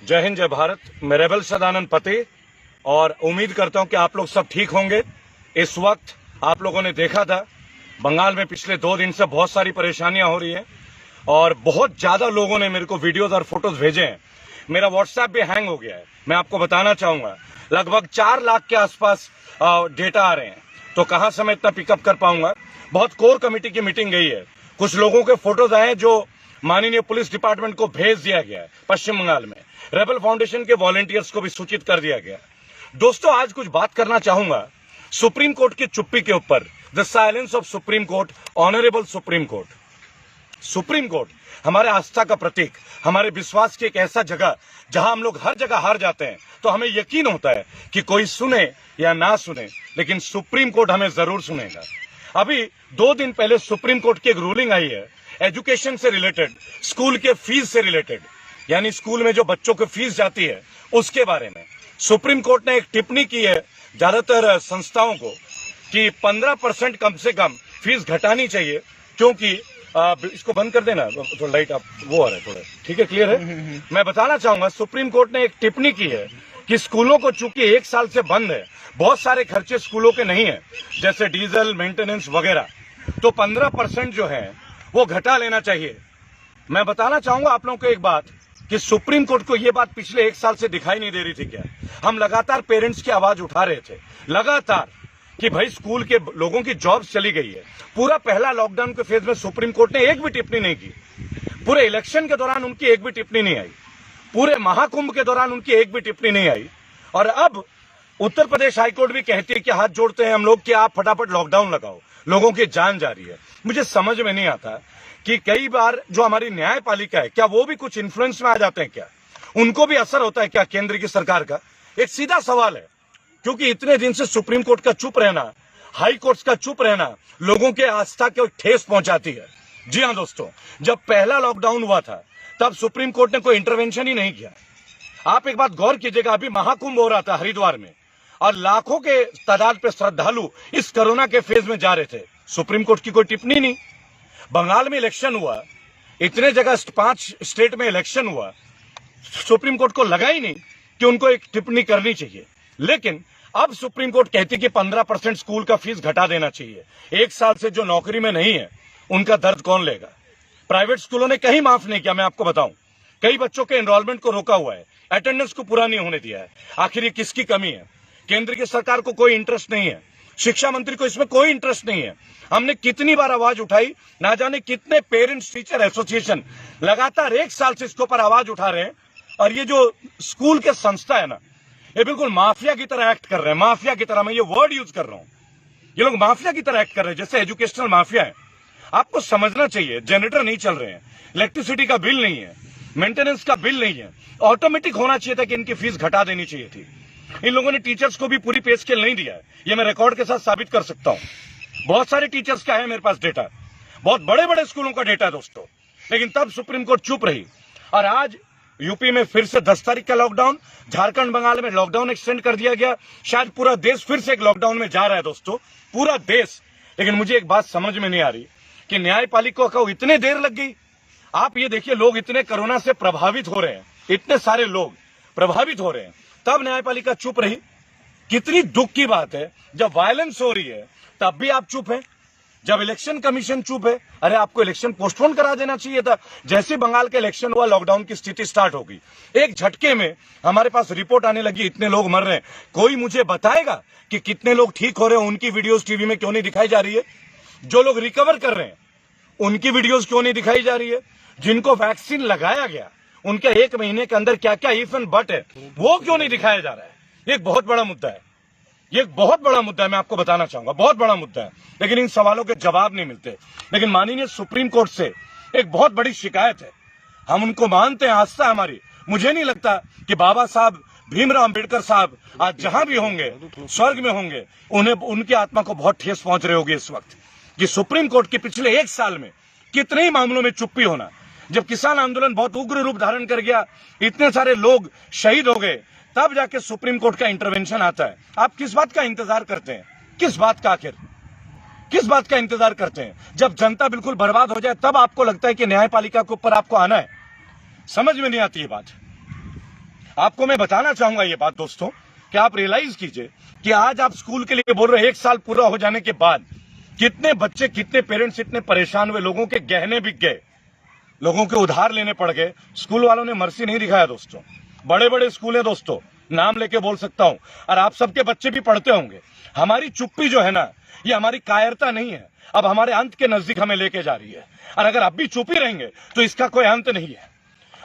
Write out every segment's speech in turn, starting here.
जय हिंद, जय भारत। मैं रेबल सदानंद पते और उम्मीद करता हूं कि आप लोग सब ठीक होंगे। इस वक्त आप लोगों ने देखा था बंगाल में पिछले 2 दिन से बहुत सारी परेशानियां हो रही हैं और बहुत ज्यादा लोगों ने मेरे को वीडियोज और फोटोज भेजे हैं। मेरा व्हाट्सएप भी हैंग हो गया है। मैं आपको बताना चाहूंगा लगभग 4 लाख के आसपास डेटा आ रहे हैं, तो कहां से मैं इतना पिकअप कर पाऊंगा। बहुत कोर कमेटी की मीटिंग गई है, कुछ लोगों के फोटोज आए जो माननीय पुलिस डिपार्टमेंट को भेज दिया गया है। पश्चिम बंगाल में रेबल फाउंडेशन के वॉलंटियर्स को भी सूचित कर दिया गया। दोस्तों, आज कुछ बात करना चाहूंगा सुप्रीम कोर्ट की चुप्पी के ऊपर। The silence of supreme court, honourable supreme court. Supreme court हमारे आस्था का प्रतीक, हमारे विश्वास की एक ऐसा जगह जहां हम लोग हर जगह हार जाते हैं तो हमें यकीन होता है कि कोई सुने या ना सुने, लेकिन सुप्रीम कोर्ट हमें जरूर सुनेगा। अभी 2 दिन पहले सुप्रीम कोर्ट की एक रूलिंग आई है एजुकेशन से रिलेटेड, स्कूल के फीस से रिलेटेड, यानी स्कूल में जो बच्चों की फीस जाती है उसके बारे में। सुप्रीम कोर्ट ने एक टिप्पणी की है ज्यादातर संस्थाओं को कि 15% कम से कम फीस घटानी चाहिए, क्योंकि इसको बंद कर देना, थोड़ा लाइट आप वो आ रहा है थोड़ा, ठीक है, क्लियर है। मैं बताना चाहूंगा सुप्रीम कोर्ट ने एक टिप्पणी की है कि स्कूलों को चूंकि 1 साल से बंद है, बहुत सारे खर्चे स्कूलों के नहीं है जैसे डीजल, मेंटेनेंस वगैरह, तो 15% जो है वो घटा लेना चाहिए। मैं बताना चाहूंगा आप लोगों को एक बात कि सुप्रीम कोर्ट को ये बात पिछले 1 साल से दिखाई नहीं दे रही थी क्या? हम लगातार पेरेंट्स की आवाज उठा रहे थे लगातार कि भाई स्कूल के लोगों की जॉब चली गई है। पूरा पहला लॉकडाउन के फेज में सुप्रीम कोर्ट ने एक भी टिप्पणी नहीं की। पूरे इलेक्शन के दौरान उनकी एक भी टिप्पणी नहीं आई। पूरे महाकुंभ के दौरान उनकी एक भी टिप्पणी नहीं आई। और अब उत्तर प्रदेश हाईकोर्ट भी कहती है कि हाथ जोड़ते हैं हम लोग कि आप फटाफट लॉकडाउन लगाओ, लोगों की जान जा रही है। मुझे समझ में नहीं आता कि कई बार जो हमारी न्यायपालिका है, क्या वो भी कुछ इन्फ्लुएंस में आ जाते हैं क्या? उनको भी असर होता है क्या केंद्र की सरकार का? एक सीधा सवाल है, क्योंकि इतने दिन से सुप्रीम कोर्ट का चुप रहना, हाई कोर्ट का चुप रहना लोगों के आस्था को ठेस पहुंचाती है। जी हां दोस्तों, जब पहला लॉकडाउन हुआ था तब सुप्रीम कोर्ट ने कोई इंटरवेंशन ही नहीं किया। आप एक बात गौर कीजिएगा, अभी महाकुंभ हो रहा था हरिद्वार में और लाखों के तादाद पे श्रद्धालु इस कोरोना के फेज में जा रहे थे, सुप्रीम कोर्ट की कोई टिप्पणी नहीं। बंगाल में इलेक्शन हुआ, इतने जगह 5 स्टेट में इलेक्शन हुआ, सुप्रीम कोर्ट को लगा ही नहीं कि उनको एक टिप्पणी करनी चाहिए। लेकिन अब सुप्रीम कोर्ट कहती कि 15% स्कूल का फीस घटा देना चाहिए। 1 साल से जो नौकरी में नहीं है उनका दर्द कौन लेगा? प्राइवेट स्कूलों ने कहीं माफ नहीं किया। मैं आपको बताऊं, कई बच्चों के एनरोलमेंट को रोका हुआ है, अटेंडेंस को पूरा नहीं होने दिया है। आखिर ये किसकी कमी है? केंद्र की सरकार को कोई इंटरेस्ट नहीं है, शिक्षा मंत्री को इसमें कोई इंटरेस्ट नहीं है। हमने कितनी बार आवाज उठाई, ना जाने कितने पेरेंट्स टीचर एसोसिएशन लगातार 1 साल से इसके ऊपर आवाज उठा रहे हैं। और ये जो स्कूल के संस्था है ना, ये बिल्कुल माफिया की तरह एक्ट कर रहे हैं। माफिया की तरह, मैं ये वर्ड यूज कर रहा हूं, ये लोग माफिया की तरह एक्ट कर रहे हैं, जैसे एजुकेशनल माफिया है। आपको समझना चाहिए, जनरेटर नहीं चल रहे हैं, इलेक्ट्रिसिटी का बिल नहीं है, मेंटेनेंस का बिल नहीं है, ऑटोमेटिक होना चाहिए था कि इनकी फीस घटा देनी चाहिए थी। इन लोगों ने टीचर्स को भी पूरी पे स्केल नहीं दिया है, ये मैं रिकॉर्ड के साथ साबित कर सकता हूं। बहुत सारे टीचर्स का है मेरे पास डेटा, बहुत बड़े बड़े स्कूलों का डेटा है दोस्तों। लेकिन तब सुप्रीम कोर्ट चुप रही। और आज यूपी में फिर से 10 तारीख का लॉकडाउन, झारखंड बंगाल में लॉकडाउन एक्सटेंड कर दिया गया। शायद पूरा देश फिर से एक लॉकडाउन में जा रहा है दोस्तों, पूरा देश। लेकिन मुझे एक बात समझ में नहीं आ रही कि न्यायपालिका को इतने देर लग गई। आप ये देखिए, लोग इतने कोरोना से प्रभावित हो रहे हैं, इतने सारे लोग प्रभावित हो रहे हैं, तब न्यायपालिका चुप रही। कितनी दुख की बात है, जब वायलेंस हो रही है तब भी आप चुप हैं, जब इलेक्शन कमीशन चुप है। अरे आपको इलेक्शन पोस्टपोन करा देना चाहिए था। जैसे बंगाल का इलेक्शन हुआ, लॉकडाउन की स्थिति स्टार्ट हो गई, एक झटके में हमारे पास रिपोर्ट आने लगी इतने लोग मर रहे हैं। कोई मुझे बताएगा कि कितने लोग ठीक हो रहे हैं? उनकी वीडियोस टीवी में क्यों नहीं दिखाई जा रही है? जो लोग रिकवर कर रहे हैं उनकी वीडियोस क्यों नहीं दिखाई जा रही है? जिनको वैक्सीन लगाया गया उनके 1 महीने के अंदर क्या क्या इफ एंड बट है, वो क्यों नहीं दिखाया जा रहा है? ये एक बहुत बड़ा मुद्दा है, ये एक बहुत बड़ा मुद्दा है, मैं आपको बताना चाहूंगा, बहुत बड़ा मुद्दा है। लेकिन इन सवालों के जवाब नहीं मिलते। लेकिन माननीय सुप्रीम कोर्ट से एक बहुत बड़ी शिकायत है, हम उनको मानते हैं, आस्था हमारी। मुझे नहीं लगता कि बाबा साहब भीमराव अंबेडकर साहब आज जहां भी होंगे, स्वर्ग में होंगे, उन्हें उनकी आत्मा को बहुत ठेस पहुंच रही होगी इस वक्त कि सुप्रीम कोर्ट के पिछले 1 साल में कितने ही मामलों में चुप्पी होना। जब किसान आंदोलन बहुत उग्र रूप धारण कर गया, इतने सारे लोग शहीद हो गए, तब जाके सुप्रीम कोर्ट का इंटरवेंशन आता है। आप किस बात का इंतजार करते हैं? किस बात का, आखिर किस बात का इंतजार करते हैं? जब जनता बिल्कुल बर्बाद हो जाए तब आपको लगता है कि न्यायपालिका के ऊपर आपको आना है। समझ में नहीं आती ये बात, आपको मैं बताना चाहूंगा ये बात दोस्तों कि आप रियलाइज कीजिए कि आज आप स्कूल के लिए बोल रहे हैं, 1 साल पूरा हो जाने के बाद कितने बच्चे, कितने पेरेंट्स इतने परेशान हुए, लोगों के गहने बिक गए, लोगों के उधार लेने पड़ गए। स्कूल वालों ने मर्सी नहीं दिखाया दोस्तों। बड़े बड़े स्कूल है दोस्तों, नाम लेके बोल सकता हूं, और आप सबके बच्चे भी पढ़ते होंगे। हमारी चुप्पी जो है ना, ये हमारी कायरता नहीं है, अब हमारे अंत के नजदीक हमें लेके जा रही है। और अगर अब भी चुप ही रहेंगे तो इसका कोई अंत नहीं है।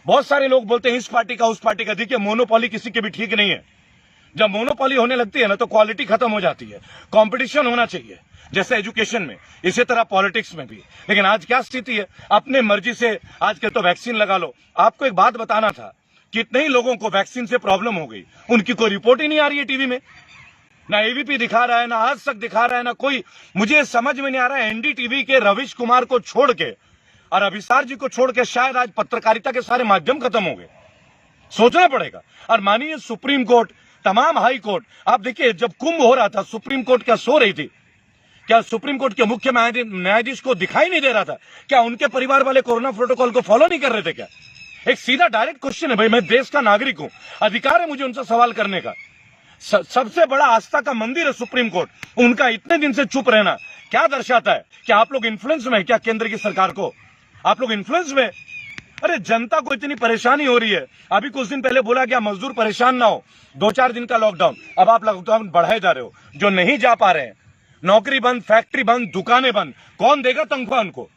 बहुत सारे लोग बोलते हैं इस पार्टी का उस पार्टी का। देखिए, मोनोपोली किसी की भी ठीक नहीं है। जब मोनोपोली होने लगती है ना तो क्वालिटी खत्म हो जाती है। कंपटीशन होना चाहिए, जैसे एजुकेशन में, इसी तरह पॉलिटिक्स में भी। लेकिन आज क्या स्थिति है, अपने मर्जी से आजकल तो वैक्सीन लगा लो। आपको एक बात बताना था, कितने ही लोगों को वैक्सीन से प्रॉब्लम हो गई, उनकी कोई रिपोर्ट ही नहीं आ रही है टीवी में। ना एबीपी दिखा रहा है, ना आज तक दिखा रहा है, ना कोई। मुझे समझ में नहीं आ रहा है, एनडीटीवी के रविश कुमार को छोड़ के और अभिसार जी को छोड़ के शायद आज पत्रकारिता के सारे माध्यम खत्म हो गए। सोचना पड़ेगा। और माननीय सुप्रीम कोर्ट, तमाम हाई कोर्ट, आप देखिए जब कुंभ हो रहा था, सुप्रीम कोर्ट क्या सो रही थी? क्या सुप्रीम कोर्ट के मुख्य न्यायाधीश को दिखाई नहीं दे रहा था? क्या उनके परिवार वाले कोरोना प्रोटोकॉल को फॉलो नहीं कर रहे थे क्या? एक सीधा डायरेक्ट क्वेश्चन है भाई, मैं देश का नागरिक हूं, अधिकार है मुझे उनसे सवाल करने का। सबसे बड़ा आस्था का मंदिर है सुप्रीम कोर्ट, उनका इतने दिन से चुप रहना क्या दर्शाता है? क्या आप लोग इन्फ्लुएंस में है क्या केंद्र की सरकार को? आप लोग इन्फ्लुएंस में? अरे जनता को इतनी परेशानी हो रही है। अभी कुछ दिन पहले बोला गया मजदूर परेशान ना हो, 2-4 दिन का लॉकडाउन। अब आप लॉकडाउन बढ़ाए जा रहे हो। जो नहीं जा पा रहे हैं, नौकरी बंद, फैक्ट्री बंद, दुकानें बंद, कौन देगा तनख्वाह उनको?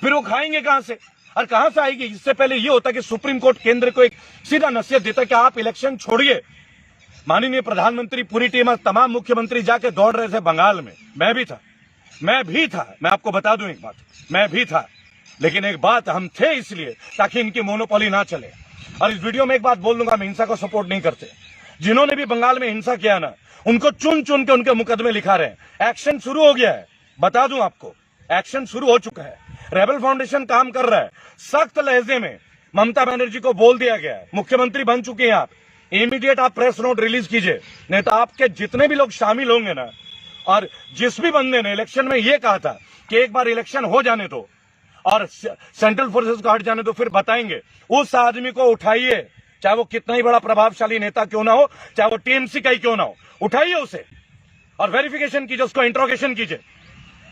फिर वो खाएंगे कहां से और कहां से आएगी? इससे पहले ये होता कि सुप्रीम कोर्ट केंद्र को एक सीधा नसीहत देता कि आप इलेक्शन छोड़िए। माननीय प्रधानमंत्री, पूरी टीम, तमाम मुख्यमंत्री जाके दौड़ रहे थे बंगाल में। मैं भी था। मैं आपको बता दूं एक बात, मैं भी था। लेकिन एक बात, हम थे इसलिए ताकि इनकी मोनोपोली ना चले। और इस वीडियो में एक बात बोल दूंगा, हम हिंसा को सपोर्ट नहीं करते। जिन्होंने भी बंगाल में हिंसा किया ना, उनको चुन चुन के उनके मुकदमे लिखा रहे हैं। एक्शन शुरू हो गया है, बता दूं आपको, एक्शन शुरू हो चुका है। रेबल फाउंडेशन काम कर रहा है। सख्त लहजे में ममता बनर्जी को बोल दिया गया है, मुख्यमंत्री बन चुके हैं आप, इमीडिएट आप प्रेस नोट रिलीज कीजिए, नहीं तो आपके जितने भी लोग शामिल होंगे ना। और जिस भी बंदे ने इलेक्शन में यह कहा था कि एक बार इलेक्शन हो जाने दो और सेंट्रल फोर्सेस को हट जाने दो, फिर बताएंगे, उस आदमी को उठाइए, चाहे वो कितना ही बड़ा प्रभावशाली नेता क्यों ना हो, चाहे वो टीएमसी का ही क्यों ना हो, उठाइए उसे और वेरिफिकेशन कीजिए, उसको इंट्रोगेशन कीजिए।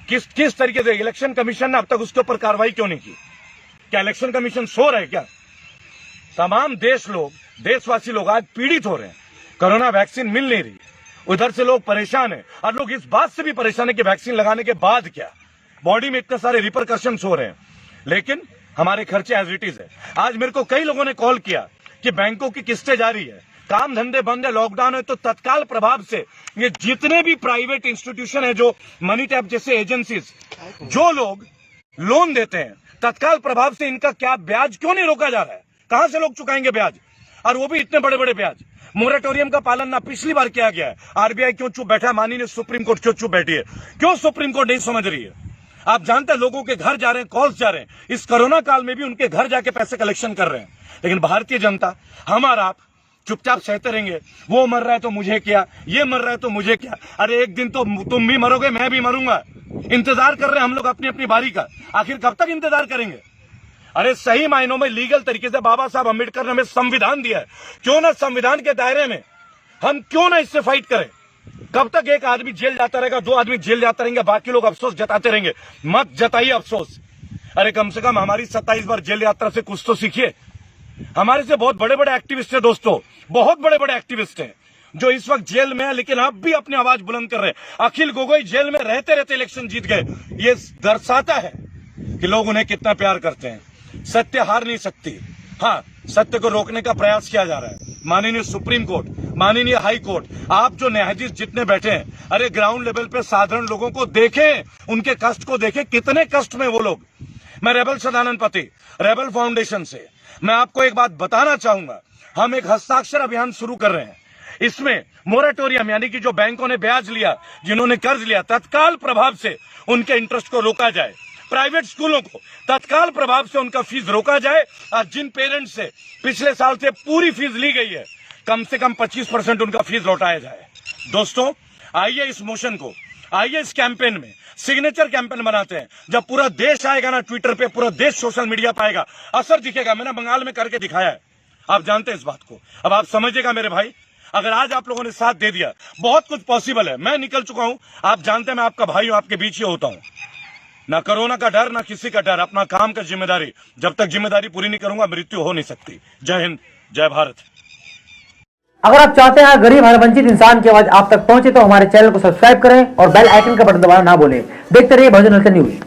किस तरीके से इलेक्शन कमीशन ने अब तक उसके ऊपर कार्रवाई क्यों नहीं की? क्या इलेक्शन कमीशन सो रहा है क्या? तमाम देशवासी लोग आज पीड़ित हो रहे हैं। कोरोना वैक्सीन मिल नहीं रही, उधर से लोग परेशान हैं। और लोग इस बात से भी परेशान है कि वैक्सीन लगाने के बाद क्या, बॉडी में इतने सारे रिपरकशंस हो रहे हैं। लेकिन हमारे खर्चे एज इट इज है। आज मेरे को कई लोगों ने कॉल किया कि बैंकों की किस्तें जारी है, काम धंधे बंद है, लॉकडाउन है, तो तत्काल प्रभाव से ये जितने भी प्राइवेट इंस्टीट्यूशन है, जो मनी टैप जैसे एजेंसीज, जो लोग लोन देते हैं, तत्काल प्रभाव से इनका क्या ब्याज क्यों नहीं रोका जा रहा है? कहां से लोग चुकाएंगे ब्याज? और वो भी इतने बड़े बड़े ब्याज। मोरेटोरियम का पालन ना पिछली बार किया गया है। आरबीआई क्यों चुप बैठा है? माननीय सुप्रीम कोर्ट क्यों चुप बैठी है? क्यों सुप्रीम कोर्ट नहीं समझ रही है? आप जानते हैं लोगों के घर जा रहे हैं, कॉल्स जा रहे हैं, इस कोरोना काल में भी उनके घर जाके पैसे कलेक्शन कर रहे हैं। लेकिन भारतीय जनता, हमारा आप चुपचाप सहते रहेंगे। वो मर रहा है तो मुझे क्या, ये मर रहा है तो मुझे क्या। अरे एक दिन तो तुम भी मरोगे, मैं भी मरूंगा। इंतजार कर रहे हैं हम लोग अपनी अपनी बारी का। आखिर कब तक इंतजार करेंगे? अरे सही मायनों में लीगल तरीके से बाबा साहब अम्बेडकर ने हमें संविधान दिया है, क्यों ना संविधान के दायरे में हम क्यों ना इससे फाइट करें? कब तक एक आदमी जेल जाता रहेगा, 2 आदमी जेल जाते रहेंगे, बाकी लोग अफसोस जताते रहेंगे? मत जताइए अफसोस। अरे कम से कम हमारी 27 बार जेल यात्रा से कुछ तो सीखिए। हमारे से बहुत बड़े बड़े एक्टिविस्ट है दोस्तों, बहुत बड़े बड़े एक्टिविस्ट हैं जो इस वक्त जेल में है, लेकिन अब भी अपनी आवाज बुलंद कर रहे हैं। अखिल गोगोई जेल में रहते रहते इलेक्शन जीत गए। ये दर्शाता है कि लोग उन्हें कितना प्यार करते हैं। सत्य हार नहीं सकती। हाँ, सत्य को रोकने का प्रयास किया जा रहा है। माननीय सुप्रीम कोर्ट, माननीय हाई कोर्ट, आप जो न्यायाधीश जितने बैठे हैं, अरे ग्राउंड लेवल पे साधारण लोगों को देखें, उनके कष्ट को देखें, कितने कष्ट में वो लोग। मैं रेबल सदानंद पति, रेबल फाउंडेशन से मैं आपको एक बात बताना चाहूंगा। हम एक हस्ताक्षर अभियान शुरू कर रहे हैं। इसमें मोरेटोरियम, यानी कि जो बैंकों ने ब्याज लिया, जिन्होंने कर्ज लिया, तत्काल प्रभाव से उनके इंटरेस्ट को रोका जाए। प्राइवेट स्कूलों को तत्काल प्रभाव से उनका फीस रोका जाए। और जिन पेरेंट्स से पिछले साल से पूरी फीस ली गई है, कम से कम 25% उनका फीस लौटाया जाए। दोस्तों, आइए इस मोशन को, आइए इस कैंपेन में सिग्नेचर कैंपेन बनाते हैं। जब पूरा देश आएगा ना ट्विटर पे, पूरा देश सोशल मीडिया पाएगा, असर दिखेगा। मैंने बंगाल में करके दिखाया है। आप जानते हैं इस बात को। अब आप समझिएगा मेरे भाई, अगर आज आप लोगों ने साथ दे दिया, बहुत कुछ पॉसिबल है। मैं निकल चुका हूं, आप जानते हैं मैं आपका भाई हूं, आपके बीच ही होता हूं। ना कोरोना का डर, ना किसी का डर, अपना काम का जिम्मेदारी। जब तक जिम्मेदारी पूरी नहीं करूंगा मृत्यु हो नहीं सकती। जय हिंद, जय भारत। अगर आप चाहते हैं गरीब हर वंचित इंसान की आवाज आप तक पहुंचे तो हमारे चैनल को सब्सक्राइब करें और बेल आइकन का बटन दबाना ना भूलें। देखते रहिए बहुजन हलचल न्यूज।